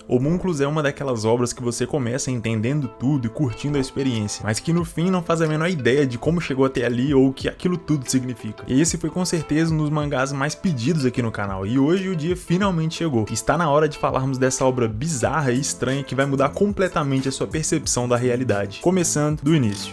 Homúnculos é uma daquelas obras que você começa entendendo tudo e curtindo a experiência, mas que no fim não faz a menor ideia de como chegou até ali ou o que aquilo tudo significa. E esse foi com certeza um dos mangás mais pedidos aqui no canal, e hoje o dia finalmente chegou. Está na hora de falarmos dessa obra bizarra e estranha que vai mudar completamente a sua percepção da realidade. Começando do início.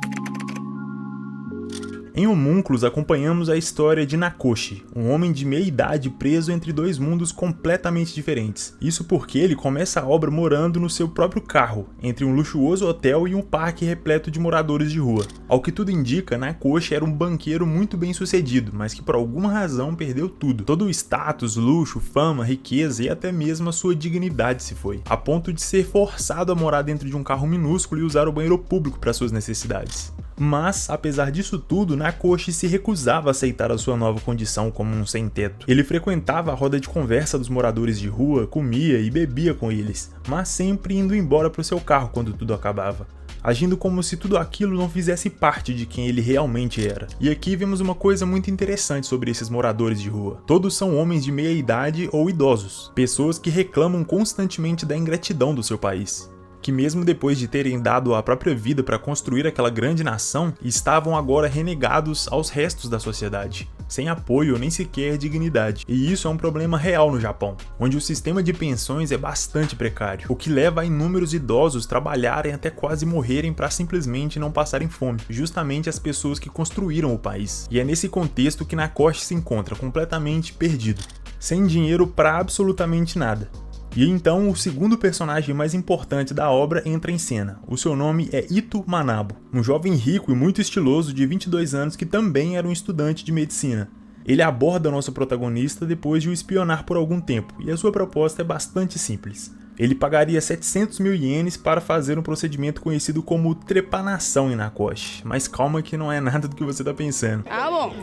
Em Homúnculos, acompanhamos a história de Nakoshi, um homem de meia idade preso entre dois mundos completamente diferentes. Isso porque ele começa a obra morando no seu próprio carro, entre um luxuoso hotel e um parque repleto de moradores de rua. Ao que tudo indica, Nakoshi era um banqueiro muito bem sucedido, mas que por alguma razão perdeu tudo. Todo o status, luxo, fama, riqueza e até mesmo a sua dignidade se foi, a ponto de ser forçado a morar dentro de um carro minúsculo e usar o banheiro público para suas necessidades. Mas, apesar disso tudo, Nakoshi se recusava a aceitar a sua nova condição como um sem-teto. Ele frequentava a roda de conversa dos moradores de rua, comia e bebia com eles, mas sempre indo embora para o seu carro quando tudo acabava, agindo como se tudo aquilo não fizesse parte de quem ele realmente era. E aqui vemos uma coisa muito interessante sobre esses moradores de rua. Todos são homens de meia idade ou idosos, pessoas que reclamam constantemente da ingratidão do seu país, que mesmo depois de terem dado a própria vida para construir aquela grande nação, estavam agora renegados aos restos da sociedade, sem apoio nem sequer dignidade. E isso é um problema real no Japão, onde o sistema de pensões é bastante precário, o que leva a inúmeros idosos trabalharem até quase morrerem para simplesmente não passarem fome, justamente as pessoas que construíram o país. E é nesse contexto que Nakoshi se encontra completamente perdido, sem dinheiro para absolutamente nada. E então o segundo personagem mais importante da obra entra em cena. O seu nome é Ito Manabo, um jovem rico e muito estiloso de 22 anos que também era um estudante de medicina. Ele aborda nosso protagonista depois de o espionar por algum tempo, e a sua proposta é bastante simples. Ele pagaria 700 mil ienes para fazer um procedimento conhecido como trepanação em Nakoshi, mas calma que não é nada do que você está pensando. Ah, bom!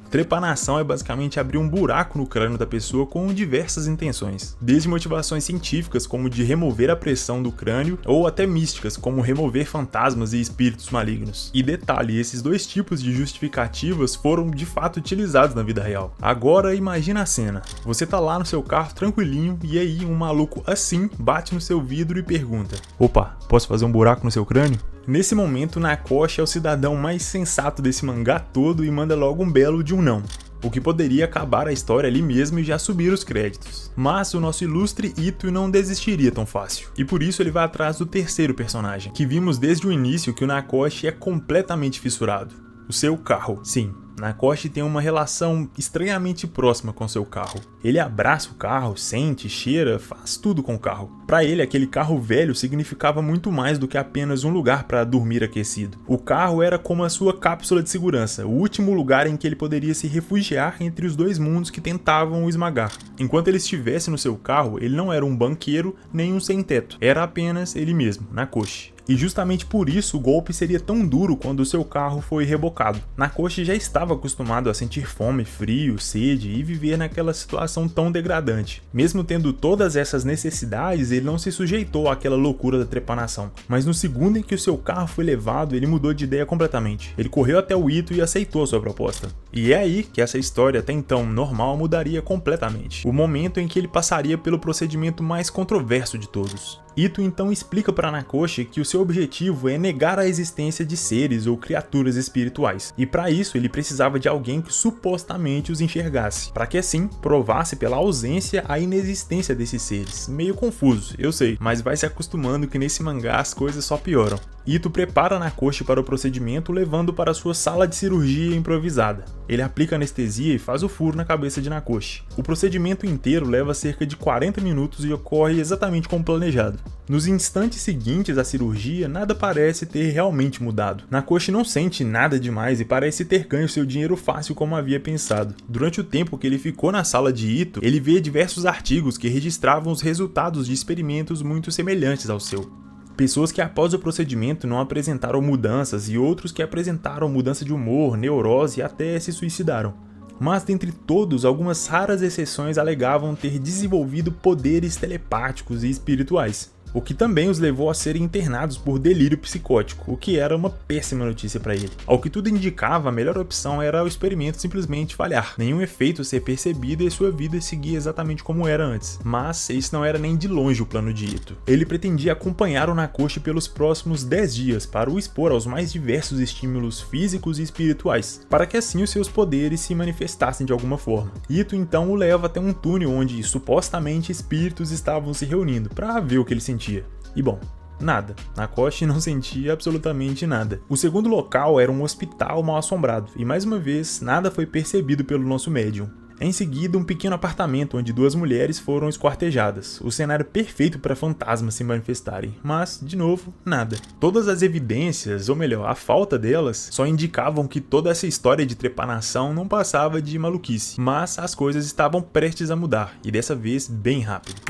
Trepanação é basicamente abrir um buraco no crânio da pessoa com diversas intenções, desde motivações científicas como de remover a pressão do crânio, ou até místicas como remover fantasmas e espíritos malignos. E detalhe, esses dois tipos de justificativas foram de fato utilizados na vida real. Agora imagina a cena, você tá lá no seu carro tranquilinho e aí um maluco assim bate no seu vidro e pergunta: "Opa, posso fazer um buraco no seu crânio?" Nesse momento, Nakoshi é o cidadão mais sensato desse mangá todo e manda logo um belo de um não, o que poderia acabar a história ali mesmo e já subir os créditos. Mas o nosso ilustre Ito não desistiria tão fácil, e por isso ele vai atrás do terceiro personagem, que vimos desde o início que o Nakoshi é completamente fissurado: o seu carro. Sim, Nakoshi tem uma relação estranhamente próxima com seu carro. Ele abraça o carro, sente, cheira, faz tudo com o carro. Para ele, aquele carro velho significava muito mais do que apenas um lugar para dormir aquecido. O carro era como a sua cápsula de segurança, o último lugar em que ele poderia se refugiar entre os dois mundos que tentavam o esmagar. Enquanto ele estivesse no seu carro, ele não era um banqueiro nem um sem-teto, era apenas ele mesmo, Nakoshi. E justamente por isso o golpe seria tão duro quando o seu carro foi rebocado. Nakoshi já estava acostumado a sentir fome, frio, sede e viver naquela situação tão degradante. Mesmo tendo todas essas necessidades, ele não se sujeitou àquela loucura da trepanação. Mas no segundo em que o seu carro foi levado, ele mudou de ideia completamente. Ele correu até o Ito e aceitou a sua proposta. E é aí que essa história até então normal mudaria completamente. O momento em que ele passaria pelo procedimento mais controverso de todos. Ito então explica para Nakoshi que o seu objetivo é negar a existência de seres ou criaturas espirituais, e para isso ele precisava de alguém que supostamente os enxergasse, para que assim provasse pela ausência a inexistência desses seres. Meio confuso, eu sei, mas vai se acostumando que nesse mangá as coisas só pioram. Ito prepara Nakoshi para o procedimento, levando para sua sala de cirurgia improvisada. Ele aplica anestesia e faz o furo na cabeça de Nakoshi. O procedimento inteiro leva cerca de 40 minutos e ocorre exatamente como planejado. Nos instantes seguintes à cirurgia, nada parece ter realmente mudado. Nakoshi não sente nada demais e parece ter ganho seu dinheiro fácil como havia pensado. Durante o tempo que ele ficou na sala de Ito, ele vê diversos artigos que registravam os resultados de experimentos muito semelhantes ao seu. Pessoas que após o procedimento não apresentaram mudanças e outros que apresentaram mudança de humor, neurose e até se suicidaram. Mas dentre todos, algumas raras exceções alegavam ter desenvolvido poderes telepáticos e espirituais. o que também os levou a serem internados por delírio psicótico, o que era uma péssima notícia para ele. Ao que tudo indicava, a melhor opção era o experimento simplesmente falhar, nenhum efeito ser percebido e sua vida seguir exatamente como era antes. Mas isso não era nem de longe o plano de Ito. Ele pretendia acompanhar o Nakoshi pelos próximos 10 dias para o expor aos mais diversos estímulos físicos e espirituais, para que assim os seus poderes se manifestassem de alguma forma. Ito então o leva até um túnel onde supostamente espíritos estavam se reunindo para ver o que ele sentia. E bom, nada. Nakoshi não sentia absolutamente nada. O segundo local era um hospital mal assombrado, e mais uma vez, nada foi percebido pelo nosso médium. Em seguida, um pequeno apartamento onde 2 mulheres foram esquartejadas, o cenário perfeito para fantasmas se manifestarem, mas, de novo, nada. Todas as evidências, ou melhor, a falta delas, só indicavam que toda essa história de trepanação não passava de maluquice, mas as coisas estavam prestes a mudar, e dessa vez bem rápido.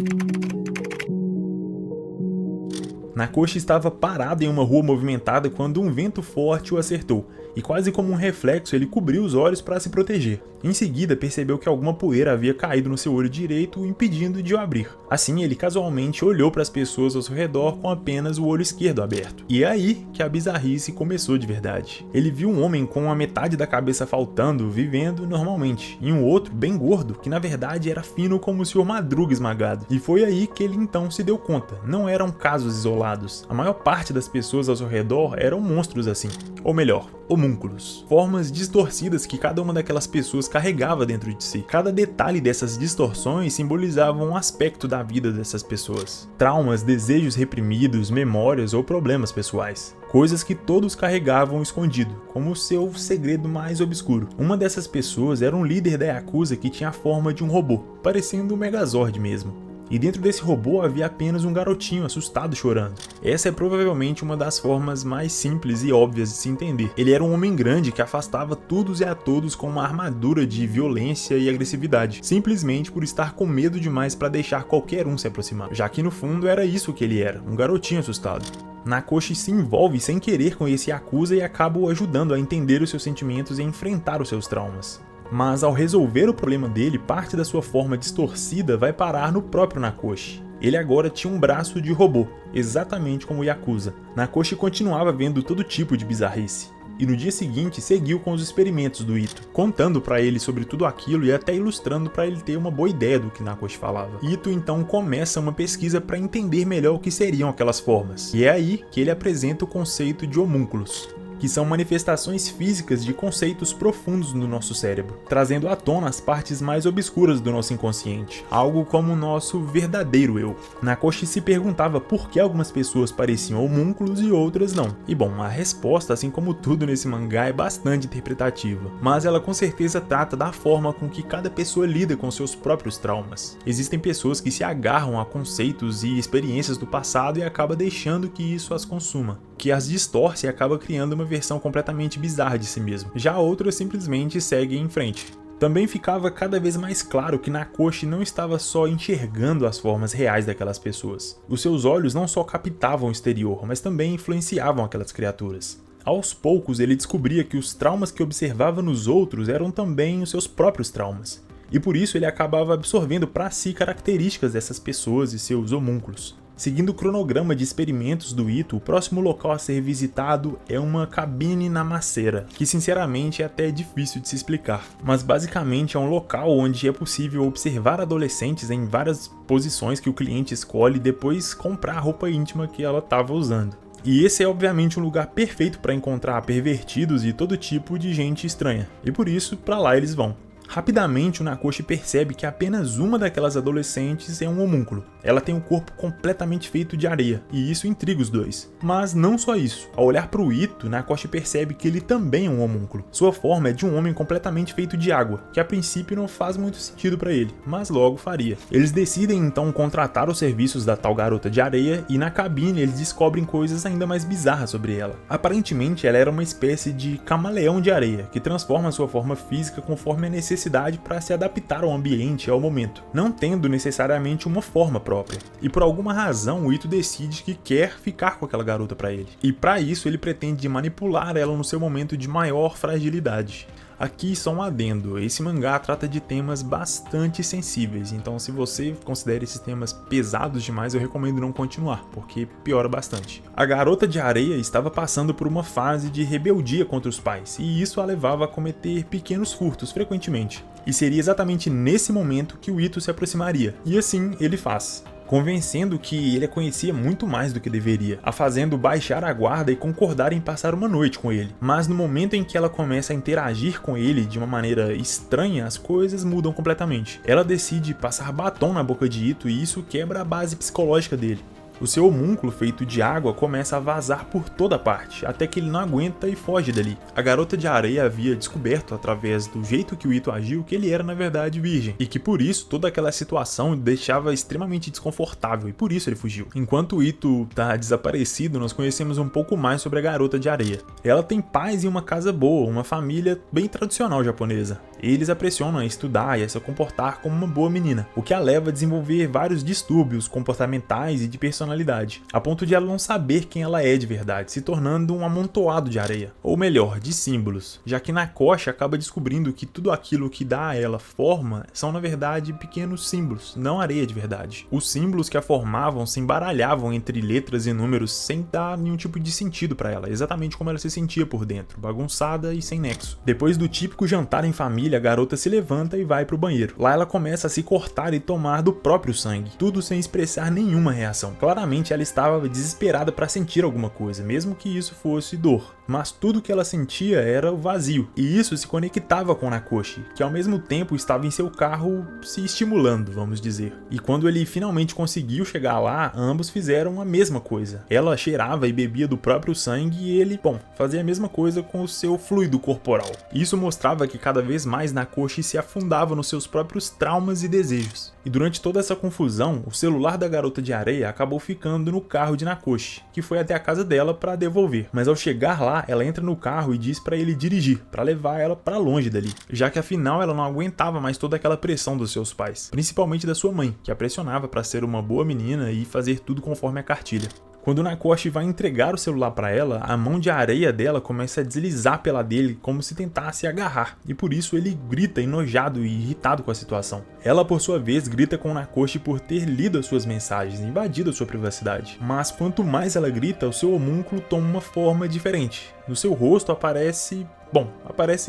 Nakoshi estava parado em uma rua movimentada quando um vento forte o acertou, e quase como um reflexo ele cobriu os olhos para se proteger. Em seguida percebeu que alguma poeira havia caído no seu olho direito, impedindo de o abrir. Assim ele casualmente olhou para as pessoas ao seu redor com apenas o olho esquerdo aberto. E é aí que a bizarrice começou de verdade. Ele viu um homem com a metade da cabeça faltando, vivendo normalmente, e um outro bem gordo, que na verdade era fino como o Sr. Madruga esmagado. E foi aí que ele então se deu conta, não eram casos isolados. A maior parte das pessoas ao seu redor eram monstros assim. Ou melhor, homúnculos. Formas distorcidas que cada uma daquelas pessoas carregava dentro de si. Cada detalhe dessas distorções simbolizava um aspecto da vida dessas pessoas. Traumas, desejos reprimidos, memórias ou problemas pessoais. Coisas que todos carregavam escondido, como o seu segredo mais obscuro. Uma dessas pessoas era um líder da Yakuza que tinha a forma de um robô, parecendo um Megazord mesmo. E dentro desse robô havia apenas um garotinho assustado chorando. Essa é provavelmente uma das formas mais simples e óbvias de se entender. Ele era um homem grande que afastava todos e a todos com uma armadura de violência e agressividade, simplesmente por estar com medo demais para deixar qualquer um se aproximar, já que no fundo era isso que ele era, um garotinho assustado. Nakoshi se envolve sem querer com esse Yakuza e acaba o ajudando a entender os seus sentimentos e a enfrentar os seus traumas. Mas ao resolver o problema dele, parte da sua forma distorcida vai parar no próprio Nakoshi. Ele agora tinha um braço de robô, exatamente como o Yakuza. Nakoshi continuava vendo todo tipo de bizarrice. E no dia seguinte seguiu com os experimentos do Ito, contando para ele sobre tudo aquilo e até ilustrando para ele ter uma boa ideia do que Nakoshi falava. Ito então começa uma pesquisa para entender melhor o que seriam aquelas formas. E é aí que ele apresenta o conceito de homúnculos, que são manifestações físicas de conceitos profundos no nosso cérebro, trazendo à tona as partes mais obscuras do nosso inconsciente, algo como o nosso verdadeiro eu. Nakoshi se perguntava por que algumas pessoas pareciam homúnculos e outras não. E bom, a resposta, assim como tudo nesse mangá, é bastante interpretativa, mas ela com certeza trata da forma com que cada pessoa lida com seus próprios traumas. Existem pessoas que se agarram a conceitos e experiências do passado e acabam deixando que isso as consuma, que as distorce e acaba criando uma versão completamente bizarra de si mesmo. Já outras simplesmente seguem em frente. Também ficava cada vez mais claro que Nakoshi não estava só enxergando as formas reais daquelas pessoas. Os seus olhos não só captavam o exterior, mas também influenciavam aquelas criaturas. Aos poucos ele descobria que os traumas que observava nos outros eram também os seus próprios traumas. E por isso ele acabava absorvendo para si características dessas pessoas e seus homúnculos. Seguindo o cronograma de experimentos do Ito, o próximo local a ser visitado é uma cabine na Macera, que sinceramente é até difícil de se explicar, mas basicamente é um local onde é possível observar adolescentes em várias posições que o cliente escolhe e depois comprar a roupa íntima que ela estava usando. E esse é obviamente um lugar perfeito para encontrar pervertidos e todo tipo de gente estranha, e por isso para lá eles vão. Rapidamente o Nakoshi percebe que apenas uma daquelas adolescentes é um homúnculo. Ela tem o corpo completamente feito de areia, e isso intriga os dois. Mas não só isso. Ao olhar para o Ito, Nakoshi percebe que ele também é um homúnculo. Sua forma é de um homem completamente feito de água, que a princípio não faz muito sentido para ele, mas logo faria. Eles decidem então contratar os serviços da tal garota de areia, e na cabine eles descobrem coisas ainda mais bizarras sobre ela. Aparentemente ela era uma espécie de camaleão de areia, que transforma sua forma física conforme a necessidade para se adaptar ao ambiente e ao momento, não tendo necessariamente uma forma própria. E por alguma razão o Ito decide que quer ficar com aquela garota para ele. E para isso ele pretende manipular ela no seu momento de maior fragilidade. Aqui só um adendo, esse mangá trata de temas bastante sensíveis, então se você considera esses temas pesados demais, eu recomendo não continuar, porque piora bastante. A garota de areia estava passando por uma fase de rebeldia contra os pais, e isso a levava a cometer pequenos furtos frequentemente. E seria exatamente nesse momento que o Ito se aproximaria, e assim ele faz, convencendo que ele a conhecia muito mais do que deveria, a fazendo baixar a guarda e concordar em passar uma noite com ele. Mas no momento em que ela começa a interagir com ele de uma maneira estranha, as coisas mudam completamente. Ela decide passar batom na boca de Ito e isso quebra a base psicológica dele. O seu homúnculo feito de água começa a vazar por toda parte, até que ele não aguenta e foge dali. A garota de areia havia descoberto, através do jeito que o Ito agiu, que ele era na verdade virgem, e que por isso toda aquela situação o deixava extremamente desconfortável, e por isso ele fugiu. Enquanto o Ito tá desaparecido, nós conhecemos um pouco mais sobre a garota de areia. Ela tem pais em uma casa boa, uma família bem tradicional japonesa. Eles a pressionam a estudar e a se comportar como uma boa menina, o que a leva a desenvolver vários distúrbios comportamentais e de personalidade, a ponto de ela não saber quem ela é de verdade, se tornando um amontoado de areia, ou melhor, de símbolos, já que Nakoshi acaba descobrindo que tudo aquilo que dá a ela forma são na verdade pequenos símbolos, não areia de verdade. Os símbolos que a formavam se embaralhavam entre letras e números sem dar nenhum tipo de sentido para ela, exatamente como ela se sentia por dentro, bagunçada e sem nexo. Depois do típico jantar em família, a garota se levanta e vai pro banheiro. Lá ela começa a se cortar e tomar do próprio sangue, tudo sem expressar nenhuma reação. Claramente ela estava desesperada para sentir alguma coisa, mesmo que isso fosse dor. Mas tudo que ela sentia era o vazio, e isso se conectava com Nakoshi, que ao mesmo tempo estava em seu carro se estimulando, vamos dizer. E quando ele finalmente conseguiu chegar lá, ambos fizeram a mesma coisa. Ela cheirava e bebia do próprio sangue e ele, fazia a mesma coisa com o seu fluido corporal. Isso mostrava que cada vez mais Nakoshi se afundava nos seus próprios traumas e desejos. E durante toda essa confusão, o celular da garota de areia acabou ficando no carro de Nakoshi, que foi até a casa dela para devolver. Mas ao chegar lá, ela entra no carro e diz para ele dirigir, para levar ela para longe dali, já que afinal ela não aguentava mais toda aquela pressão dos seus pais, principalmente da sua mãe, que a pressionava para ser uma boa menina e fazer tudo conforme a cartilha. Quando Nakoshi vai entregar o celular para ela, a mão de areia dela começa a deslizar pela dele como se tentasse agarrar, e por isso ele grita enojado e irritado com a situação. Ela, por sua vez, grita com Nakoshi por ter lido as suas mensagens e invadido a sua privacidade. Mas quanto mais ela grita, o seu homúnculo toma uma forma diferente. No seu rosto aparece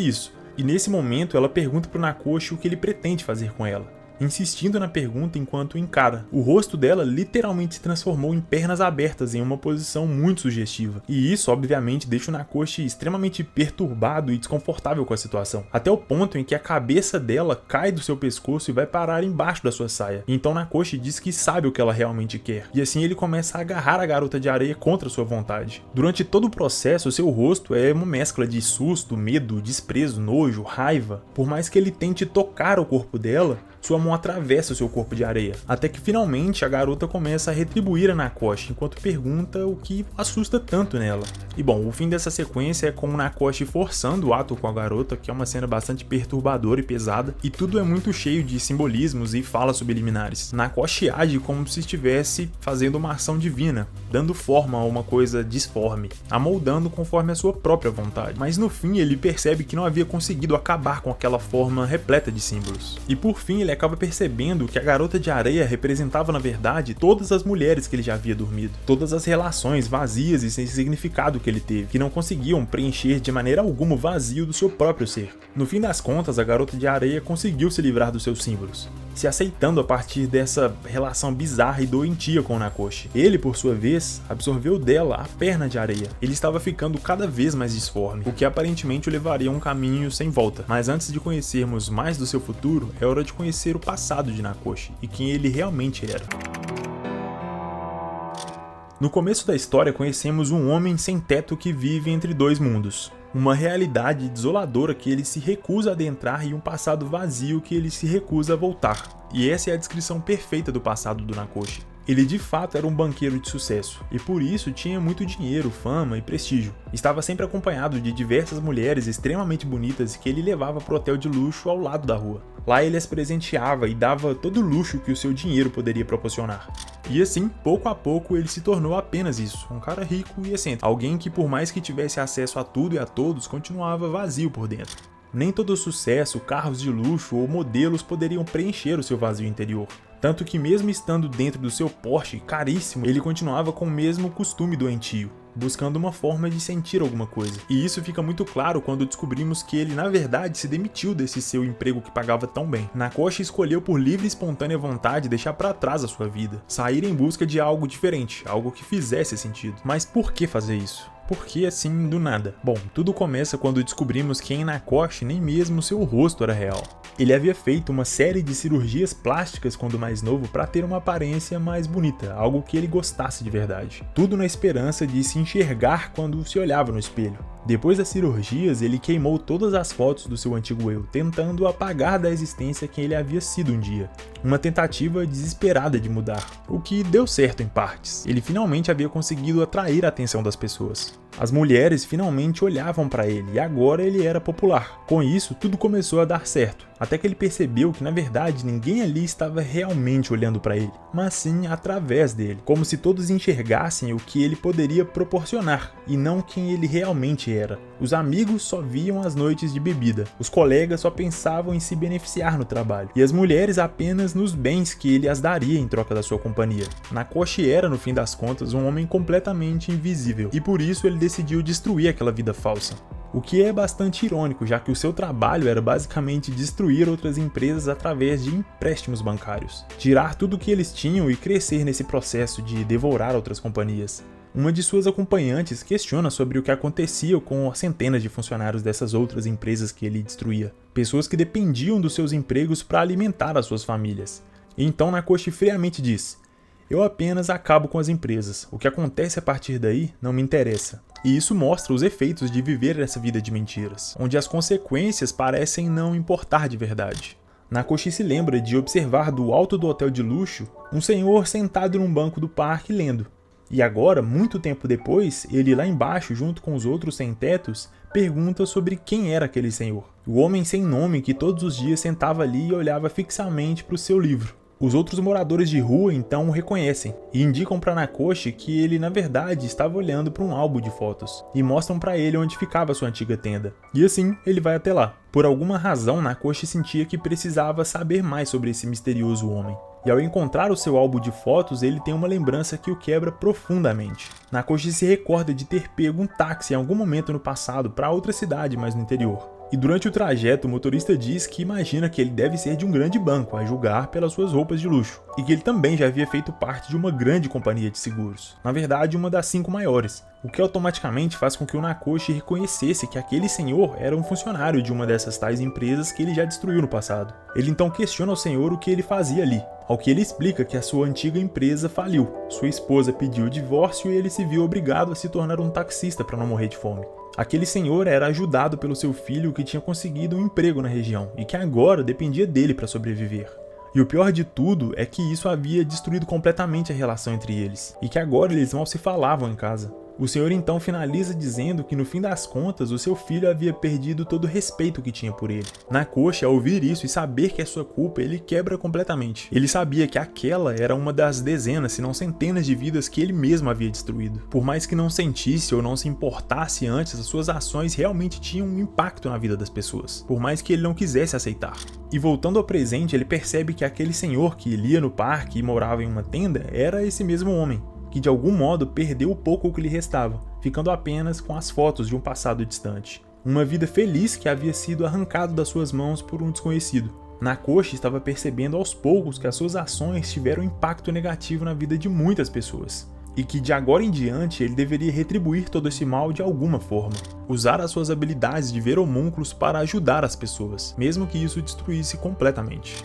isso. E nesse momento ela pergunta para Nakoshi o que ele pretende fazer com ela, insistindo na pergunta enquanto encara. O rosto dela literalmente se transformou em pernas abertas em uma posição muito sugestiva, e isso obviamente deixa o Nakoshi extremamente perturbado e desconfortável com a situação, até o ponto em que a cabeça dela cai do seu pescoço e vai parar embaixo da sua saia. Então Nakoshi diz que sabe o que ela realmente quer, e assim ele começa a agarrar a garota de areia contra sua vontade. Durante todo o processo, seu rosto é uma mescla de susto, medo, desprezo, nojo, raiva. Por mais que ele tente tocar o corpo dela, sua mão atravessa o seu corpo de areia, até que finalmente a garota começa a retribuir a Nakoshi, enquanto pergunta o que assusta tanto nela. E o fim dessa sequência é com o Nakoshi forçando o ato com a garota, que é uma cena bastante perturbadora e pesada, e tudo é muito cheio de simbolismos e falas subliminares. Nakoshi age como se estivesse fazendo uma ação divina, dando forma a uma coisa disforme, amoldando conforme a sua própria vontade. Mas no fim ele percebe que não havia conseguido acabar com aquela forma repleta de símbolos. E por fim ele acaba percebendo que a garota de areia representava na verdade todas as mulheres que ele já havia dormido, todas as relações vazias e sem significado que ele teve, que não conseguiam preencher de maneira alguma o vazio do seu próprio ser. No fim das contas, a garota de areia conseguiu se livrar dos seus símbolos, se aceitando a partir dessa relação bizarra e doentia com o Nakoshi. Ele, por sua vez, absorveu dela a perna de areia. Ele estava ficando cada vez mais disforme, o que aparentemente o levaria a um caminho sem volta. Mas antes de conhecermos mais do seu futuro, é hora de conhecer o passado de Nakoshi e quem ele realmente era. No começo da história, conhecemos um homem sem teto que vive entre dois mundos. Uma realidade desoladora que ele se recusa a adentrar e um passado vazio que ele se recusa a voltar. E essa é a descrição perfeita do passado do Nakoshi. Ele de fato era um banqueiro de sucesso, e por isso tinha muito dinheiro, fama e prestígio. Estava sempre acompanhado de diversas mulheres extremamente bonitas que ele levava para o hotel de luxo ao lado da rua. Lá ele as presenteava e dava todo o luxo que o seu dinheiro poderia proporcionar. E assim, pouco a pouco, ele se tornou apenas isso, um cara rico e excêntrico. Alguém que por mais que tivesse acesso a tudo e a todos, continuava vazio por dentro. Nem todo sucesso, carros de luxo ou modelos poderiam preencher o seu vazio interior. Tanto que mesmo estando dentro do seu Porsche caríssimo, ele continuava com o mesmo costume doentio, buscando uma forma de sentir alguma coisa. E isso fica muito claro quando descobrimos que ele na verdade se demitiu desse seu emprego que pagava tão bem. Nakoshi escolheu por livre e espontânea vontade deixar para trás a sua vida, sair em busca de algo diferente, algo que fizesse sentido. Mas por que fazer isso? Por que assim do nada? Bom, tudo começa quando descobrimos que em Nakoshi nem mesmo seu rosto era real. Ele havia feito uma série de cirurgias plásticas quando mais novo para ter uma aparência mais bonita, algo que ele gostasse de verdade. Tudo na esperança de se enxergar quando se olhava no espelho. Depois das cirurgias, ele queimou todas as fotos do seu antigo eu, tentando apagar da existência quem ele havia sido um dia. Uma tentativa desesperada de mudar, o que deu certo em partes. Ele finalmente havia conseguido atrair a atenção das pessoas. As mulheres finalmente olhavam para ele e agora ele era popular. Com isso, tudo começou a dar certo, até que ele percebeu que na verdade ninguém ali estava realmente olhando para ele, mas sim através dele, como se todos enxergassem o que ele poderia proporcionar e não quem ele realmente era. Os amigos só viam as noites de bebida, os colegas só pensavam em se beneficiar no trabalho, e as mulheres apenas nos bens que ele as daria em troca da sua companhia. Nakoshi era, no fim das contas, um homem completamente invisível, e por isso ele decidiu destruir aquela vida falsa. O que é bastante irônico, já que o seu trabalho era basicamente destruir outras empresas através de empréstimos bancários, tirar tudo o que eles tinham e crescer nesse processo de devorar outras companhias. Uma de suas acompanhantes questiona sobre o que acontecia com as centenas de funcionários dessas outras empresas que ele destruía, pessoas que dependiam dos seus empregos para alimentar as suas famílias. E então Nakoshi friamente diz: "Eu apenas acabo com as empresas, o que acontece a partir daí não me interessa." E isso mostra os efeitos de viver essa vida de mentiras, onde as consequências parecem não importar de verdade. Nakoshi se lembra de observar do alto do hotel de luxo um senhor sentado num banco do parque lendo. E agora, muito tempo depois, ele lá embaixo, junto com os outros sem-tetos, pergunta sobre quem era aquele senhor. O homem sem nome que todos os dias sentava ali e olhava fixamente para o seu livro. Os outros moradores de rua então o reconhecem e indicam para Nakoshi que ele na verdade estava olhando para um álbum de fotos e mostram para ele onde ficava sua antiga tenda. E assim ele vai até lá. Por alguma razão, Nakoshi sentia que precisava saber mais sobre esse misterioso homem. E ao encontrar o seu álbum de fotos, ele tem uma lembrança que o quebra profundamente. Nakoshi se recorda de ter pego um táxi em algum momento no passado para outra cidade mais no interior. E durante o trajeto, o motorista diz que imagina que ele deve ser de um grande banco, a julgar pelas suas roupas de luxo, e que ele também já havia feito parte de uma grande companhia de seguros, na verdade uma das 5 maiores, o que automaticamente faz com que o Nakoshi reconhecesse que aquele senhor era um funcionário de uma dessas tais empresas que ele já destruiu no passado. Ele então questiona ao senhor o que ele fazia ali, ao que ele explica que a sua antiga empresa faliu, sua esposa pediu o divórcio e ele se viu obrigado a se tornar um taxista para não morrer de fome. Aquele senhor era ajudado pelo seu filho que tinha conseguido um emprego na região e que agora dependia dele para sobreviver. E o pior de tudo é que isso havia destruído completamente a relação entre eles, e que agora eles mal se falavam em casa. O senhor então finaliza dizendo que no fim das contas o seu filho havia perdido todo o respeito que tinha por ele. Nakoshi, ao ouvir isso e saber que é sua culpa, ele quebra completamente. Ele sabia que aquela era uma das dezenas, se não centenas de vidas que ele mesmo havia destruído. Por mais que não sentisse ou não se importasse antes, as suas ações realmente tinham um impacto na vida das pessoas, por mais que ele não quisesse aceitar. E voltando ao presente, ele percebe que aquele senhor que lia no parque e morava em uma tenda era esse mesmo homem, que de algum modo perdeu o pouco que lhe restava, ficando apenas com as fotos de um passado distante. Uma vida feliz que havia sido arrancado das suas mãos por um desconhecido. Nakoshi estava percebendo aos poucos que as suas ações tiveram um impacto negativo na vida de muitas pessoas, e que de agora em diante ele deveria retribuir todo esse mal de alguma forma. Usar as suas habilidades de ver homúnculos para ajudar as pessoas, mesmo que isso destruísse completamente.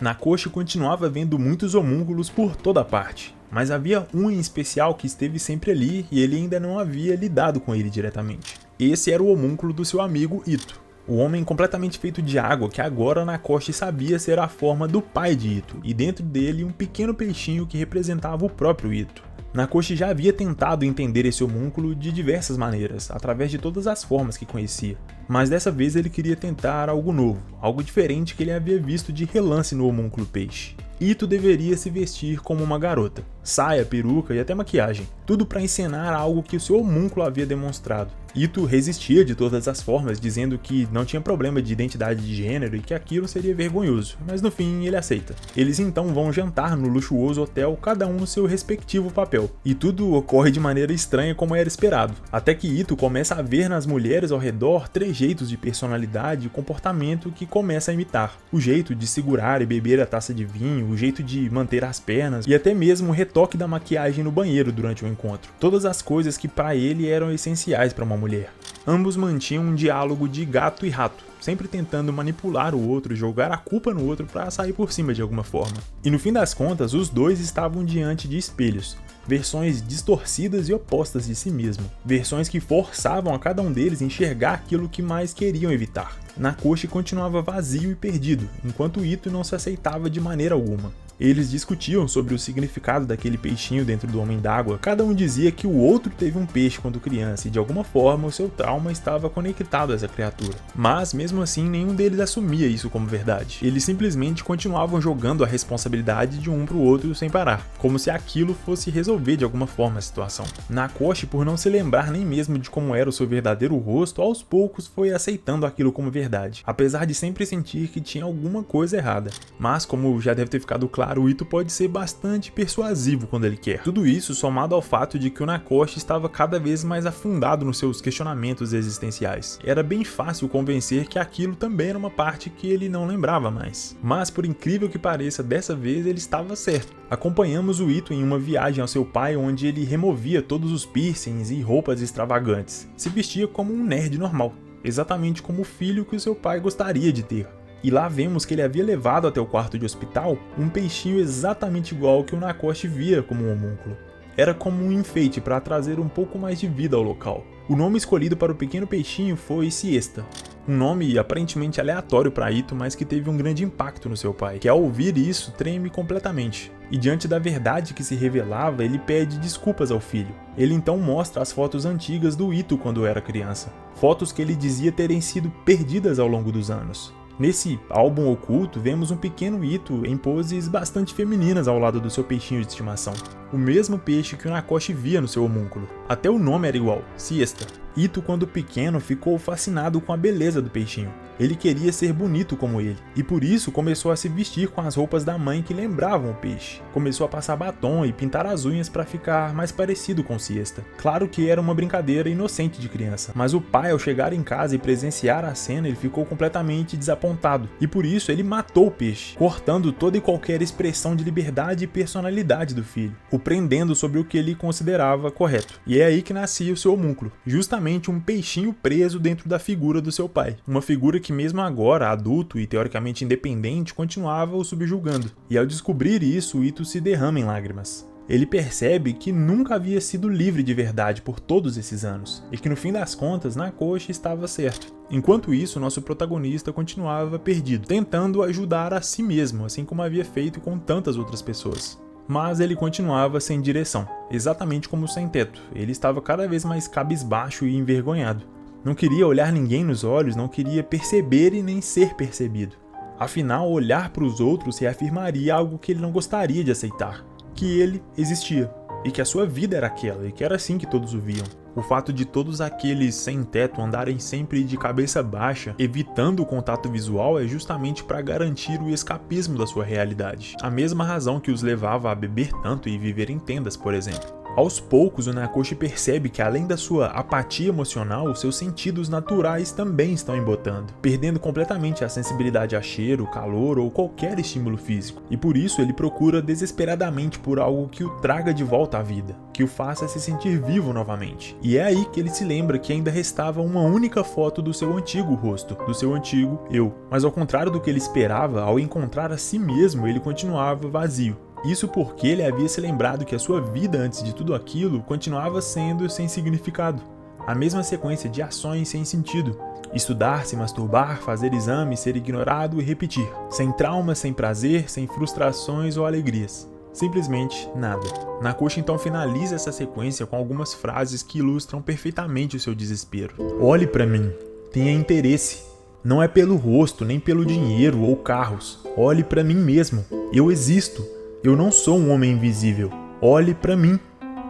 Nakoshi continuava vendo muitos homúnculos por toda parte, mas havia um em especial que esteve sempre ali e ele ainda não havia lidado com ele diretamente. Esse era o homúnculo do seu amigo Ito, o homem completamente feito de água que agora Nakoshi sabia ser a forma do pai de Ito, e dentro dele um pequeno peixinho que representava o próprio Ito. Nakoshi já havia tentado entender esse homúnculo de diversas maneiras, através de todas as formas que conhecia, mas dessa vez ele queria tentar algo novo, algo diferente que ele havia visto de relance no homúnculo peixe. Ito deveria se vestir como uma garota. Saia, peruca e até maquiagem. Tudo para encenar algo que o seu homúnculo havia demonstrado. Ito resistia de todas as formas, dizendo que não tinha problema de identidade de gênero e que aquilo seria vergonhoso, mas no fim ele aceita. Eles então vão jantar no luxuoso hotel, cada um no seu respectivo papel. E tudo ocorre de maneira estranha como era esperado, até que Ito começa a ver nas mulheres ao redor trejeitos de personalidade e comportamento que começa a imitar. O jeito de segurar e beber a taça de vinho, o jeito de manter as pernas e até mesmo o retoque da maquiagem no banheiro durante o encontro. Todas as coisas que para ele eram essenciais para uma mulher. Ambos mantinham um diálogo de gato e rato, sempre tentando manipular o outro e jogar a culpa no outro para sair por cima de alguma forma. E no fim das contas, os dois estavam diante de espelhos, versões distorcidas e opostas de si mesmo, versões que forçavam a cada um deles a enxergar aquilo que mais queriam evitar. Nakoshi continuava vazio e perdido, enquanto Ito não se aceitava de maneira alguma. Eles discutiam sobre o significado daquele peixinho dentro do Homem d'Água. Cada um dizia que o outro teve um peixe quando criança e de alguma forma o seu trauma estava conectado a essa criatura. Mas mesmo assim nenhum deles assumia isso como verdade. Eles simplesmente continuavam jogando a responsabilidade de um pro outro sem parar, como se aquilo fosse resolver de alguma forma a situação. Nakoshi, por não se lembrar nem mesmo de como era o seu verdadeiro rosto, aos poucos foi aceitando aquilo como verdade, apesar de sempre sentir que tinha alguma coisa errada. Mas como já deve ter ficado claro, o Ito pode ser bastante persuasivo quando ele quer. Tudo isso somado ao fato de que o Nakoshi estava cada vez mais afundado nos seus questionamentos existenciais. Era bem fácil convencer que aquilo também era uma parte que ele não lembrava mais. Mas por incrível que pareça, dessa vez ele estava certo. Acompanhamos o Ito em uma viagem ao seu pai onde ele removia todos os piercings e roupas extravagantes. Se vestia como um nerd normal, exatamente como o filho que o seu pai gostaria de ter. E lá vemos que ele havia levado até o quarto de hospital um peixinho exatamente igual ao que o Nakoshi via como um homúnculo. Era como um enfeite para trazer um pouco mais de vida ao local. O nome escolhido para o pequeno peixinho foi Siesta, um nome aparentemente aleatório para Ito, mas que teve um grande impacto no seu pai, que ao ouvir isso treme completamente. E diante da verdade que se revelava, ele pede desculpas ao filho. Ele então mostra as fotos antigas do Ito quando era criança, fotos que ele dizia terem sido perdidas ao longo dos anos. Nesse álbum oculto, vemos um pequeno Ito em poses bastante femininas ao lado do seu peixinho de estimação. O mesmo peixe que o Nakoshi via no seu homúnculo. Até o nome era igual, Siesta. Ito, quando pequeno, ficou fascinado com a beleza do peixinho. Ele queria ser bonito como ele, e por isso começou a se vestir com as roupas da mãe que lembravam o peixe. Começou a passar batom e pintar as unhas para ficar mais parecido com Siesta. Claro que era uma brincadeira inocente de criança, mas o pai, ao chegar em casa e presenciar a cena, ele ficou completamente desapontado, e por isso ele matou o peixe, cortando toda e qualquer expressão de liberdade e personalidade do filho, o prendendo sobre o que ele considerava correto. E é aí que nascia o seu homúnculo, justamente um peixinho preso dentro da figura do seu pai, uma figura que mesmo agora, adulto e teoricamente independente, continuava o subjugando. E ao descobrir isso, Ito se derrama em lágrimas. Ele percebe que nunca havia sido livre de verdade por todos esses anos, e que no fim das contas, Nakoshi estava certo. Enquanto isso, nosso protagonista continuava perdido, tentando ajudar a si mesmo, assim como havia feito com tantas outras pessoas. Mas ele continuava sem direção, exatamente como o sem-teto. Ele estava cada vez mais cabisbaixo e envergonhado. Não queria olhar ninguém nos olhos, não queria perceber e nem ser percebido. Afinal, olhar para os outros reafirmaria algo que ele não gostaria de aceitar, que ele existia, e que a sua vida era aquela, e que era assim que todos o viam. O fato de todos aqueles sem-teto andarem sempre de cabeça baixa, evitando o contato visual, é justamente para garantir o escapismo da sua realidade. A mesma razão que os levava a beber tanto e viver em tendas, por exemplo. Aos poucos, o Nakoshi percebe que além da sua apatia emocional, os seus sentidos naturais também estão embotando, perdendo completamente a sensibilidade a cheiro, calor ou qualquer estímulo físico. E por isso ele procura desesperadamente por algo que o traga de volta à vida, que o faça se sentir vivo novamente. E é aí que ele se lembra que ainda restava uma única foto do seu antigo rosto, do seu antigo eu. Mas ao contrário do que ele esperava, ao encontrar a si mesmo, ele continuava vazio. Isso porque ele havia se lembrado que a sua vida antes de tudo aquilo continuava sendo sem significado. A mesma sequência de ações sem sentido. Estudar, se masturbar, fazer exames, ser ignorado e repetir. Sem traumas, sem prazer, sem frustrações ou alegrias. Simplesmente nada. Nakoshi então finaliza essa sequência com algumas frases que ilustram perfeitamente o seu desespero. Olhe para mim, tenha interesse, Não é pelo rosto, nem pelo dinheiro ou carros. Olhe para mim mesmo. Eu existo. Eu não sou um homem invisível. Olhe para mim.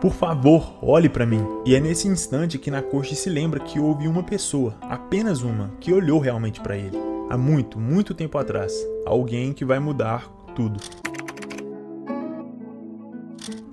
Por favor, olhe para mim. E é nesse instante que Nakoshi se lembra que houve uma pessoa, apenas uma, que olhou realmente para ele. Há muito, muito tempo atrás. Alguém que vai mudar tudo.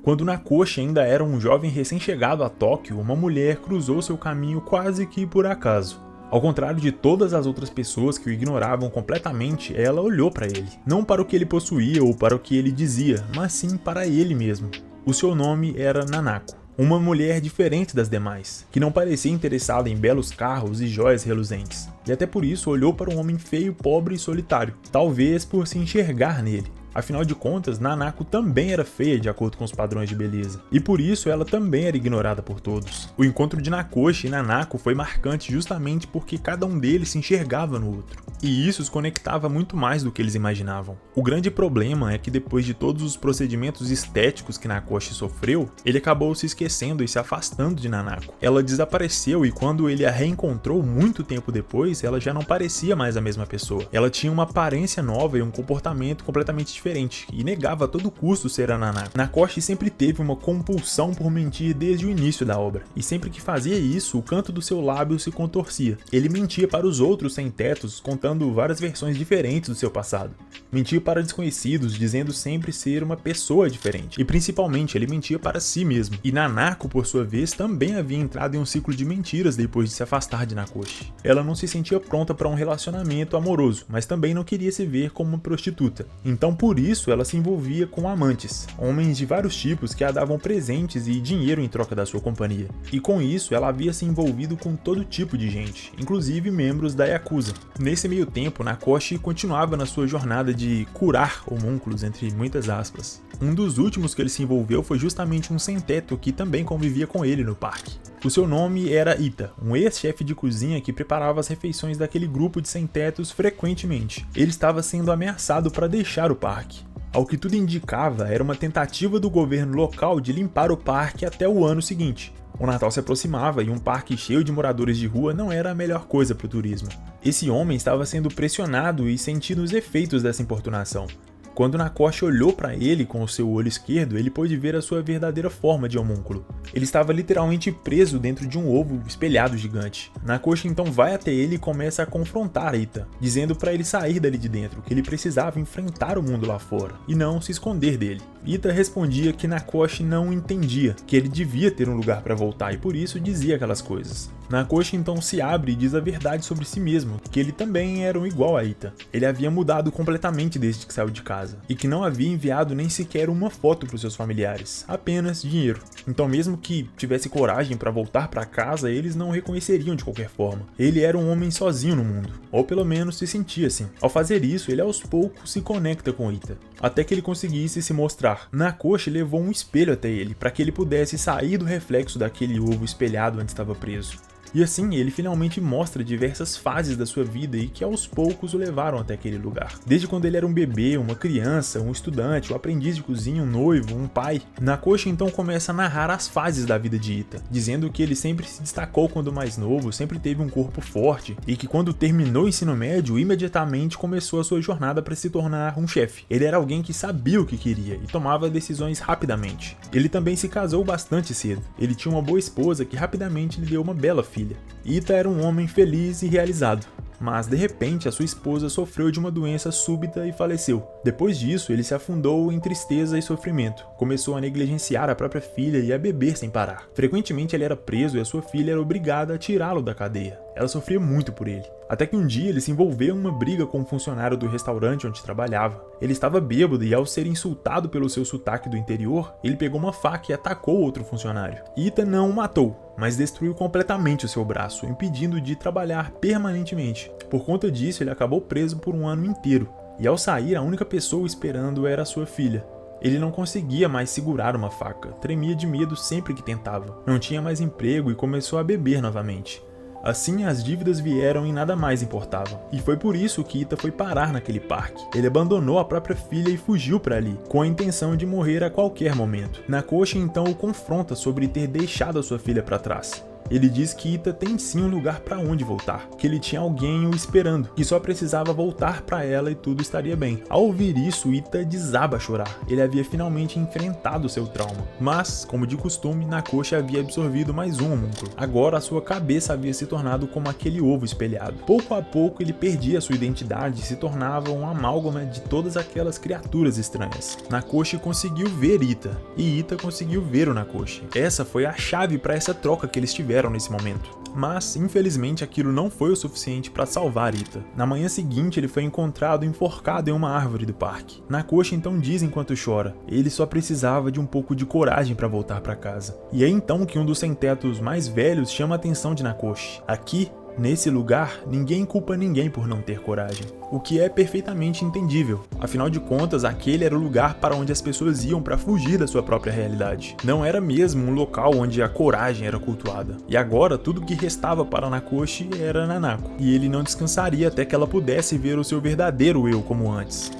Quando Nakoshi ainda era um jovem recém-chegado a Tóquio, uma mulher cruzou seu caminho quase que por acaso. Ao contrário de todas as outras pessoas que o ignoravam completamente, ela olhou para ele. Não para o que ele possuía ou para o que ele dizia, mas sim para ele mesmo. O seu nome era Nanako. Uma mulher diferente das demais, que não parecia interessada em belos carros e joias reluzentes. E até por isso olhou para um homem feio, pobre e solitário. Talvez por se enxergar nele. Afinal de contas, Nanako também era feia de acordo com os padrões de beleza, e por isso ela também era ignorada por todos. O encontro de Nakoshi e Nanako foi marcante justamente porque cada um deles se enxergava no outro, e isso os conectava muito mais do que eles imaginavam. O grande problema é que depois de todos os procedimentos estéticos que Nakoshi sofreu, ele acabou se esquecendo e se afastando de Nanako. Ela desapareceu e quando ele a reencontrou muito tempo depois, ela já não parecia mais a mesma pessoa. Ela tinha uma aparência nova e um comportamento completamente diferente, e negava a todo custo ser a Nanako. Nakoshi sempre teve uma compulsão por mentir desde o início da obra, e sempre que fazia isso, o canto do seu lábio se contorcia. Ele mentia para os outros sem-tetos, contando várias versões diferentes do seu passado. Mentia para desconhecidos, dizendo sempre ser uma pessoa diferente, e principalmente ele mentia para si mesmo. E Nanako, por sua vez, também havia entrado em um ciclo de mentiras depois de se afastar de Nakoshi. Ela não se sentia pronta para um relacionamento amoroso, mas também não queria se ver como uma prostituta. Então, por isso, ela se envolvia com amantes, homens de vários tipos que a davam presentes e dinheiro em troca da sua companhia. E com isso, ela havia se envolvido com todo tipo de gente, inclusive membros da Yakuza. Nesse meio tempo, Nakoshi continuava na sua jornada de curar homúnculos, entre muitas aspas. Um dos últimos que ele se envolveu foi justamente um sem-teto que também convivia com ele no parque. O seu nome era Ita, um ex-chefe de cozinha que preparava as refeições daquele grupo de sem-tetos frequentemente. Ele estava sendo ameaçado para deixar o parque. Ao que tudo indicava, era uma tentativa do governo local de limpar o parque até o ano seguinte. O Natal se aproximava e um parque cheio de moradores de rua não era a melhor coisa para o turismo. Esse homem estava sendo pressionado e sentindo os efeitos dessa importunação. Quando Nakoshi olhou para ele com o seu olho esquerdo, ele pôde ver a sua verdadeira forma de homúnculo. Ele estava literalmente preso dentro de um ovo espelhado gigante. Nakoshi então vai até ele e começa a confrontar Ita, dizendo para ele sair dali de dentro, que ele precisava enfrentar o mundo lá fora, e não se esconder dele. Ita respondia que Nakoshi não entendia, que ele devia ter um lugar para voltar e por isso dizia aquelas coisas. Nakoshi então se abre e diz a verdade sobre si mesmo, que ele também era um igual a Ita. Ele havia mudado completamente desde que saiu de casa, e que não havia enviado nem sequer uma foto para os seus familiares, apenas dinheiro. Então mesmo que tivesse coragem para voltar para casa, eles não o reconheceriam de qualquer forma. Ele era um homem sozinho no mundo, ou pelo menos se sentia assim. Ao fazer isso, ele aos poucos se conecta com Ita, até que ele conseguisse se mostrar. Nakoshi levou um espelho até ele, para que ele pudesse sair do reflexo daquele ovo espelhado onde estava preso. E assim, ele finalmente mostra diversas fases da sua vida e que aos poucos o levaram até aquele lugar. Desde quando ele era um bebê, uma criança, um estudante, um aprendiz de cozinha, um noivo, um pai. Nakoshi então começa a narrar as fases da vida de Ita, dizendo que ele sempre se destacou quando mais novo, sempre teve um corpo forte e que quando terminou o ensino médio, imediatamente começou a sua jornada para se tornar um chefe. Ele era alguém que sabia o que queria e tomava decisões rapidamente. Ele também se casou bastante cedo. Ele tinha uma boa esposa que rapidamente lhe deu uma bela filha. Ita era um homem feliz e realizado, mas de repente a sua esposa sofreu de uma doença súbita e faleceu. Depois disso, ele se afundou em tristeza e sofrimento. Começou a negligenciar a própria filha e a beber sem parar. Frequentemente ele era preso e a sua filha era obrigada a tirá-lo da cadeia. Ela sofria muito por ele. Até que um dia ele se envolveu em uma briga com um funcionário do restaurante onde trabalhava. Ele estava bêbado e ao ser insultado pelo seu sotaque do interior, ele pegou uma faca e atacou outro funcionário. Ita não o matou, mas destruiu completamente o seu braço, impedindo de trabalhar permanentemente. Por conta disso, ele acabou preso por um ano inteiro. E ao sair, a única pessoa esperando era a sua filha. Ele não conseguia mais segurar uma faca, tremia de medo sempre que tentava. Não tinha mais emprego e começou a beber novamente. Assim, as dívidas vieram e nada mais importava. E foi por isso que Ita foi parar naquele parque. Ele abandonou a própria filha e fugiu para ali, com a intenção de morrer a qualquer momento. Nakoshi então o confronta sobre ter deixado a sua filha para trás. Ele diz que Ita tem sim um lugar para onde voltar, que ele tinha alguém o esperando, que só precisava voltar para ela e tudo estaria bem. Ao ouvir isso, Ita desaba a chorar. Ele havia finalmente enfrentado seu trauma. Mas, como de costume, Nakoshi havia absorvido mais um homúnculo. Agora a sua cabeça havia se tornado como aquele ovo espelhado. Pouco a pouco ele perdia sua identidade e se tornava um amálgama de todas aquelas criaturas estranhas. Nakoshi conseguiu ver Ita, e Ita conseguiu ver o Nakoshi. Essa foi a chave para essa troca que eles tiveram nesse momento. Mas, infelizmente, aquilo não foi o suficiente para salvar Ita. Na manhã seguinte, ele foi encontrado enforcado em uma árvore do parque. Nakoshi então diz enquanto chora, ele só precisava de um pouco de coragem para voltar para casa. E é então que um dos sem-tetos mais velhos chama a atenção de Nakoshi. Aqui, nesse lugar, ninguém culpa ninguém por não ter coragem, o que é perfeitamente entendível. Afinal de contas, aquele era o lugar para onde as pessoas iam para fugir da sua própria realidade. Não era mesmo um local onde a coragem era cultuada. E agora, tudo que restava para Nakoshi era Nanako, e ele não descansaria até que ela pudesse ver o seu verdadeiro eu como antes.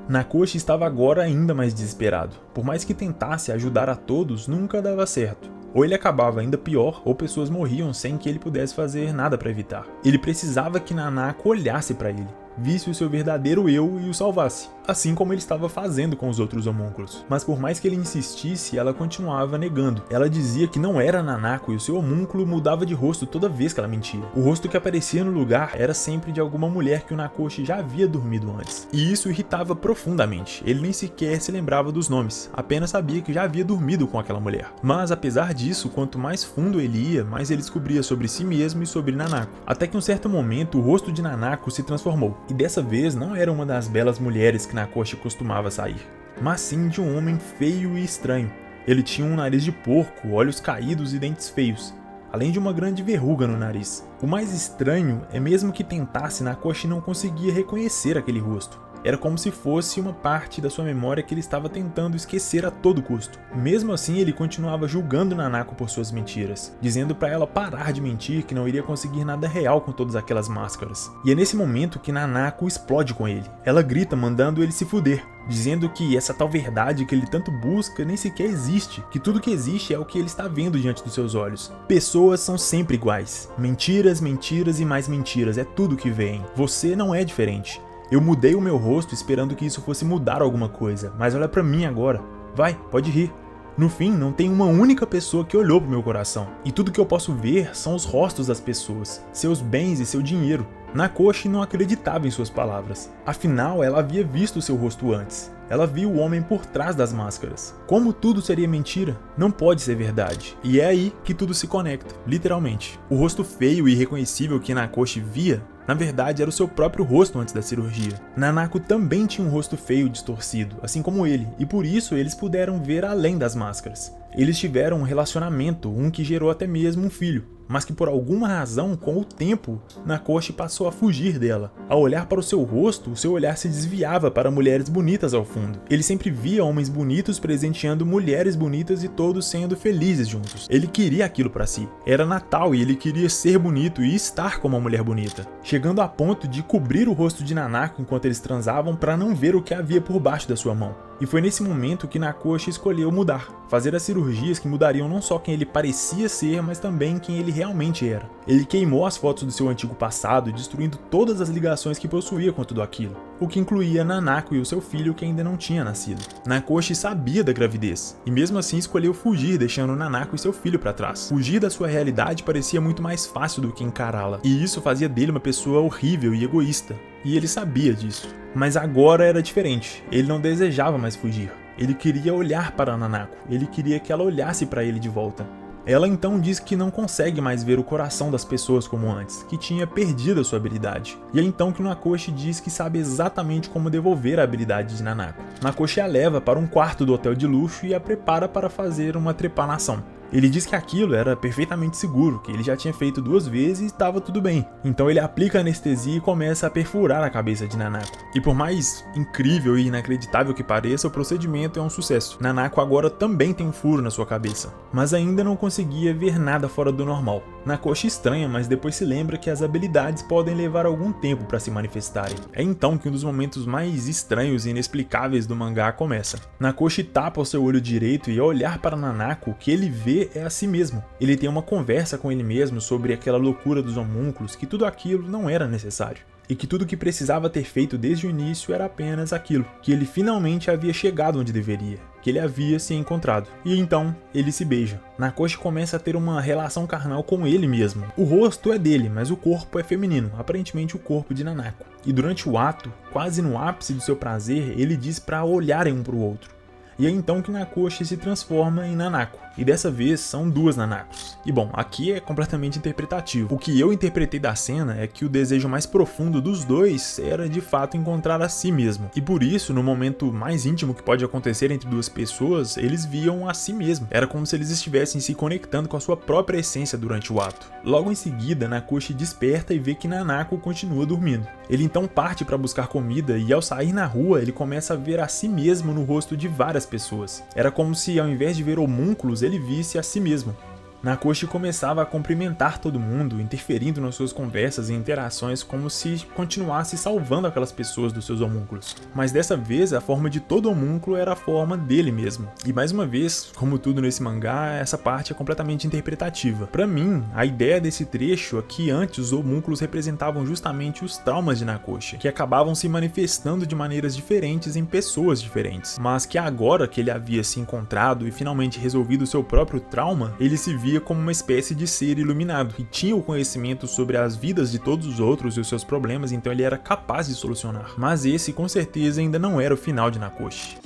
Nakoshi estava agora ainda mais desesperado. Por mais que tentasse ajudar a todos, nunca dava certo. Ou ele acabava ainda pior, ou pessoas morriam sem que ele pudesse fazer nada para evitar. Ele precisava que Nanako olhasse para ele, visse o seu verdadeiro eu e o salvasse, assim como ele estava fazendo com os outros homúnculos. Mas por mais que ele insistisse, ela continuava negando. Ela dizia que não era Nanako e o seu homúnculo mudava de rosto toda vez que ela mentia. O rosto que aparecia no lugar era sempre de alguma mulher que o Nakoshi já havia dormido antes. E isso irritava profundamente. Ele nem sequer se lembrava dos nomes, apenas sabia que já havia dormido com aquela mulher. Mas apesar disso, quanto mais fundo ele ia, mais ele descobria sobre si mesmo e sobre Nanako. Até que em um certo momento, o rosto de Nanako se transformou. E dessa vez não era uma das belas mulheres que Nakoshi costumava sair, mas sim de um homem feio e estranho. Ele tinha um nariz de porco, olhos caídos e dentes feios, além de uma grande verruga no nariz. O mais estranho é mesmo que tentasse, Nakoshi não conseguia reconhecer aquele rosto. Era como se fosse uma parte da sua memória que ele estava tentando esquecer a todo custo. Mesmo assim, ele continuava julgando Nanako por suas mentiras, dizendo para ela parar de mentir, que não iria conseguir nada real com todas aquelas máscaras. E é nesse momento que Nanako explode com ele. Ela grita mandando ele se fuder, dizendo que essa tal verdade que ele tanto busca nem sequer existe, que tudo que existe é o que ele está vendo diante dos seus olhos. Pessoas são sempre iguais. Mentiras, mentiras e mais mentiras, é tudo que vem. Você não é diferente. Eu mudei o meu rosto esperando que isso fosse mudar alguma coisa, mas olha pra mim agora. Vai, pode rir. No fim, não tem uma única pessoa que olhou pro meu coração. E tudo que eu posso ver são os rostos das pessoas, seus bens e seu dinheiro. Nakoshi não acreditava em suas palavras. Afinal, ela havia visto seu rosto antes. Ela viu o homem por trás das máscaras. Como tudo seria mentira? Não pode ser verdade. E é aí que tudo se conecta, literalmente. O rosto feio e irreconhecível que Nakoshi via, na verdade era o seu próprio rosto antes da cirurgia. Nanako também tinha um rosto feio e distorcido, assim como ele, e por isso eles puderam ver além das máscaras. Eles tiveram um relacionamento, um que gerou até mesmo um filho, mas que por alguma razão, com o tempo, Nakoshi passou a fugir dela. Ao olhar para o seu rosto, o seu olhar se desviava para mulheres bonitas ao fundo. Ele sempre via homens bonitos presenteando mulheres bonitas e todos sendo felizes juntos. Ele queria aquilo para si. Era Natal e ele queria ser bonito e estar com uma mulher bonita, chegando a ponto de cobrir o rosto de Nanako enquanto eles transavam para não ver o que havia por baixo da sua mão. E foi nesse momento que Nakoshi escolheu mudar, fazer as cirurgias que mudariam não só quem ele parecia ser, mas também quem ele realmente era. Ele queimou as fotos do seu antigo passado, destruindo todas as ligações que possuía com tudo aquilo, o que incluía Nanako e o seu filho que ainda não tinha nascido. Nakoshi sabia da gravidez, e mesmo assim escolheu fugir, deixando Nanako e seu filho para trás. Fugir da sua realidade parecia muito mais fácil do que encará-la, e isso fazia dele uma pessoa horrível e egoísta. E ele sabia disso. Mas agora era diferente. Ele não desejava mais fugir. Ele queria olhar para Nanako. Ele queria que ela olhasse para ele de volta. Ela então diz que não consegue mais ver o coração das pessoas como antes, que tinha perdido a sua habilidade. E é então que Nakoshi diz que sabe exatamente como devolver a habilidade de Nanako. Nakoshi a leva para um quarto do hotel de luxo e a prepara para fazer uma trepanação. Ele diz que aquilo era perfeitamente seguro, que ele já tinha feito 2 vezes e estava tudo bem. Então ele aplica anestesia e começa a perfurar a cabeça de Nanako. E por mais incrível e inacreditável que pareça, o procedimento é um sucesso. Nanako agora também tem um furo na sua cabeça, mas ainda não conseguia ver nada fora do normal. Nakoshi estranha, mas depois se lembra que as habilidades podem levar algum tempo para se manifestarem. É então que um dos momentos mais estranhos e inexplicáveis do mangá começa. Nakoshi tapa o seu olho direito e ao olhar para Nanako, o que ele vê é a si mesmo. Ele tem uma conversa com ele mesmo sobre aquela loucura dos homúnculos, que tudo aquilo não era necessário. E que tudo que precisava ter feito desde o início era apenas aquilo, que ele finalmente havia chegado onde deveria, que ele havia se encontrado. E então, ele se beija. Nakoshi começa a ter uma relação carnal com ele mesmo. O rosto é dele, mas o corpo é feminino, aparentemente o corpo de Nanako. E durante o ato, quase no ápice do seu prazer, ele diz para olharem um para o outro. E é então que Nakoshi se transforma em Nanako. E dessa vez são 2 Nanakos. E bom, aqui é completamente interpretativo. O que eu interpretei da cena é que o desejo mais profundo dos dois era de fato encontrar a si mesmo. E por isso, no momento mais íntimo que pode acontecer entre 2 pessoas, eles viam a si mesmo. Era como se eles estivessem se conectando com a sua própria essência durante o ato. Logo em seguida, Nakoshi desperta e vê que Nanako continua dormindo. Ele então parte para buscar comida e ao sair na rua, ele começa a ver a si mesmo no rosto de várias pessoas. Era como se ao invés de ver homúnculos, ele visse a si mesmo. Nakoshi começava a cumprimentar todo mundo, interferindo nas suas conversas e interações como se continuasse salvando aquelas pessoas dos seus homúnculos. Mas dessa vez, a forma de todo homúnculo era a forma dele mesmo. E mais uma vez, como tudo nesse mangá, essa parte é completamente interpretativa. Pra mim, a ideia desse trecho é que antes os homúnculos representavam justamente os traumas de Nakoshi, que acabavam se manifestando de maneiras diferentes em pessoas diferentes. Mas que agora que ele havia se encontrado e finalmente resolvido o seu próprio trauma, ele se via como uma espécie de ser iluminado e tinha o conhecimento sobre as vidas de todos os outros e os seus problemas, então ele era capaz de solucionar. Mas esse com certeza ainda não era o final de Nakoshi.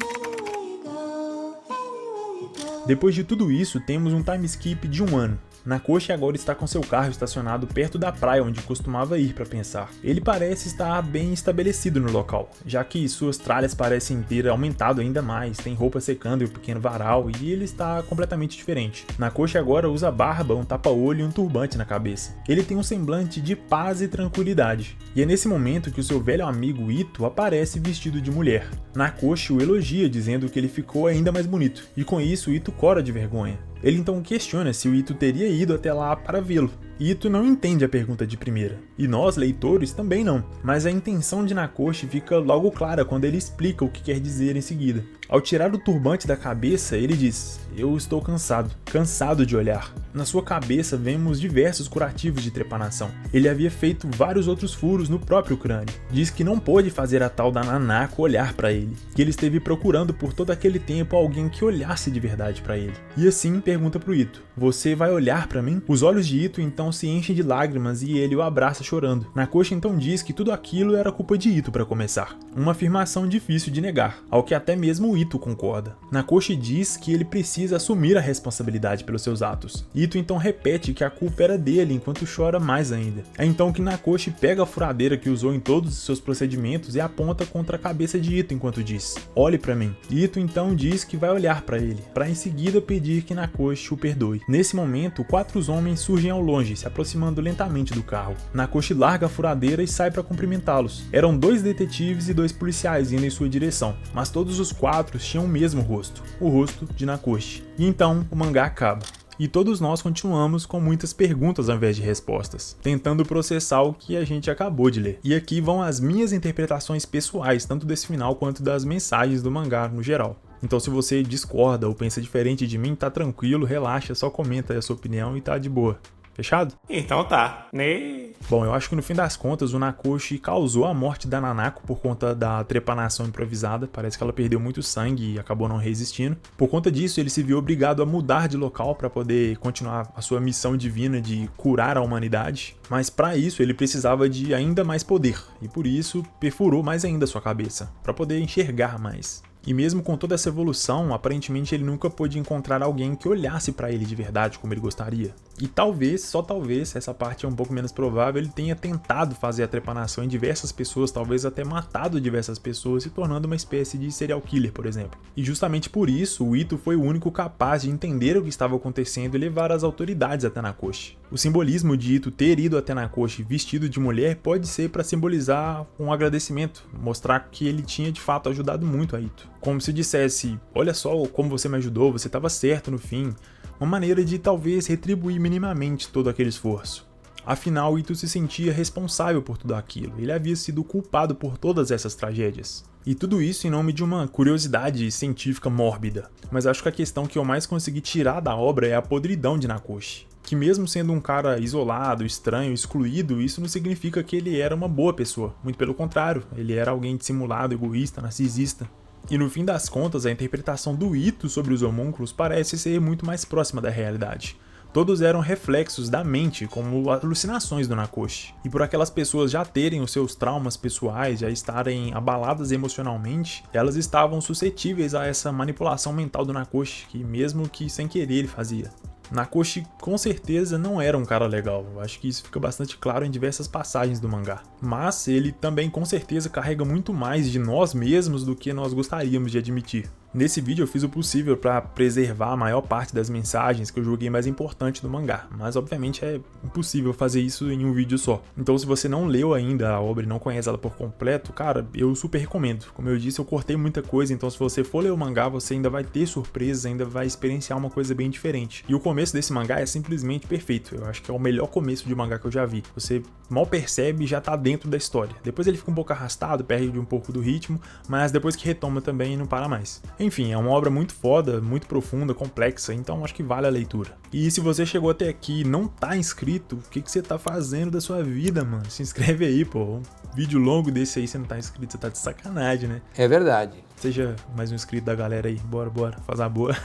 Depois de tudo isso, temos um time skip de 1 ano. Nakoshi agora está com seu carro estacionado perto da praia onde costumava ir para pensar. Ele parece estar bem estabelecido no local, já que suas tralhas parecem ter aumentado ainda mais, tem roupa secando e um pequeno varal e ele está completamente diferente. Nakoshi agora usa barba, um tapa-olho e um turbante na cabeça. Ele tem um semblante de paz e tranquilidade. E é nesse momento que o seu velho amigo Ito aparece vestido de mulher. Nakoshi o elogia dizendo que ele ficou ainda mais bonito, e com isso Ito cora de vergonha. Ele então questiona se o Ito teria ido até lá para vê-lo. Ito não entende a pergunta de primeira, e nós, leitores, também não, mas a intenção de Nakoshi fica logo clara quando ele explica o que quer dizer em seguida. Ao tirar o turbante da cabeça, ele diz: "Eu estou cansado de olhar." Na sua cabeça vemos diversos curativos de trepanação. Ele havia feito vários outros furos no próprio crânio. Diz que não pôde fazer a tal da Nanako olhar para ele, que ele esteve procurando por todo aquele tempo alguém que olhasse de verdade para ele. E assim pergunta pro Ito: "Você vai olhar para mim?" Os olhos de Ito então se enchem de lágrimas e ele o abraça chorando. Nakoshi então diz que tudo aquilo era culpa de Ito para começar. Uma afirmação difícil de negar, ao que até mesmo o Ito concorda. Nakoshi diz que ele precisa assumir a responsabilidade pelos seus atos. Ito então repete que a culpa era dele enquanto chora mais ainda. É então que Nakoshi pega a furadeira que usou em todos os seus procedimentos e aponta contra a cabeça de Ito enquanto diz: "Olhe para mim." Ito então diz que vai olhar para ele, para em seguida pedir que Nakoshi o perdoe. Nesse momento, 4 homens surgem ao longe, se aproximando lentamente do carro. Nakoshi larga a furadeira e sai para cumprimentá-los. Eram 2 detetives e 2 policiais indo em sua direção, mas todos os 4 tinham o mesmo rosto, o rosto de Nakoshi. E então o mangá acaba. E todos nós continuamos com muitas perguntas ao invés de respostas, tentando processar o que a gente acabou de ler. E aqui vão as minhas interpretações pessoais, tanto desse final quanto das mensagens do mangá no geral. Então se você discorda ou pensa diferente de mim, tá tranquilo, relaxa, só comenta aí a sua opinião e tá de boa. Fechado? Então tá, né? Bom, eu acho que no fim das contas o Nakoshi causou a morte da Nanako por conta da trepanação improvisada. Parece que ela perdeu muito sangue e acabou não resistindo. Por conta disso, ele se viu obrigado a mudar de local para poder continuar a sua missão divina de curar a humanidade. Mas para isso ele precisava de ainda mais poder e por isso perfurou mais ainda sua cabeça, para poder enxergar mais. E mesmo com toda essa evolução, aparentemente ele nunca pôde encontrar alguém que olhasse para ele de verdade como ele gostaria. E talvez, só talvez, essa parte é um pouco menos provável, ele tenha tentado fazer a trepanação em diversas pessoas, talvez até matado diversas pessoas, se tornando uma espécie de serial killer, por exemplo. E justamente por isso, o Ito foi o único capaz de entender o que estava acontecendo e levar as autoridades até Nakoshi. O simbolismo de Ito ter ido até Nakoshi vestido de mulher pode ser para simbolizar um agradecimento, mostrar que ele tinha de fato ajudado muito a Ito. Como se dissesse, olha só como você me ajudou, você estava certo no fim. Uma maneira de talvez retribuir minimamente todo aquele esforço. Afinal, Ito se sentia responsável por tudo aquilo, ele havia sido culpado por todas essas tragédias. E tudo isso em nome de uma curiosidade científica mórbida. Mas acho que a questão que eu mais consegui tirar da obra é a podridão de Nakoshi. Que mesmo sendo um cara isolado, estranho, excluído, isso não significa que ele era uma boa pessoa. Muito pelo contrário, ele era alguém dissimulado, egoísta, narcisista. E no fim das contas, a interpretação do Ito sobre os homúnculos parece ser muito mais próxima da realidade. Todos eram reflexos da mente, como alucinações do Nakoshi. E por aquelas pessoas já terem os seus traumas pessoais, já estarem abaladas emocionalmente, elas estavam suscetíveis a essa manipulação mental do Nakoshi, que mesmo que sem querer ele fazia. Nakoshi com certeza não era um cara legal, acho que isso fica bastante claro em diversas passagens do mangá. Mas ele também com certeza carrega muito mais de nós mesmos do que nós gostaríamos de admitir. Nesse vídeo eu fiz o possível para preservar a maior parte das mensagens que eu julguei mais importantes do mangá, mas obviamente é impossível fazer isso em um vídeo só. Então se você não leu ainda a obra e não conhece ela por completo, cara, eu super recomendo. Como eu disse, eu cortei muita coisa, então se você for ler o mangá, você ainda vai ter surpresas, ainda vai experienciar uma coisa bem diferente. E o começo desse mangá é simplesmente perfeito, eu acho que é o melhor começo de mangá que eu já vi. Você mal percebe e já tá dentro da história. Depois ele fica um pouco arrastado, perde um pouco do ritmo, mas depois que retoma também não para mais. Enfim, é uma obra muito foda, muito profunda, complexa, então acho que vale a leitura. E se você chegou até aqui e não tá inscrito, o que você tá fazendo da sua vida, mano? Se inscreve aí, pô. Um vídeo longo desse aí, você não tá inscrito, você tá de sacanagem, né? É verdade. Seja mais um inscrito da galera aí, bora, faz a boa.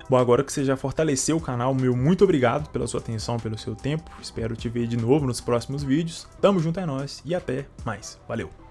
Bom, agora que você já fortaleceu o canal, meu muito obrigado pela sua atenção, pelo seu tempo. Espero te ver de novo nos próximos vídeos. Tamo junto, é nóis e até mais. Valeu!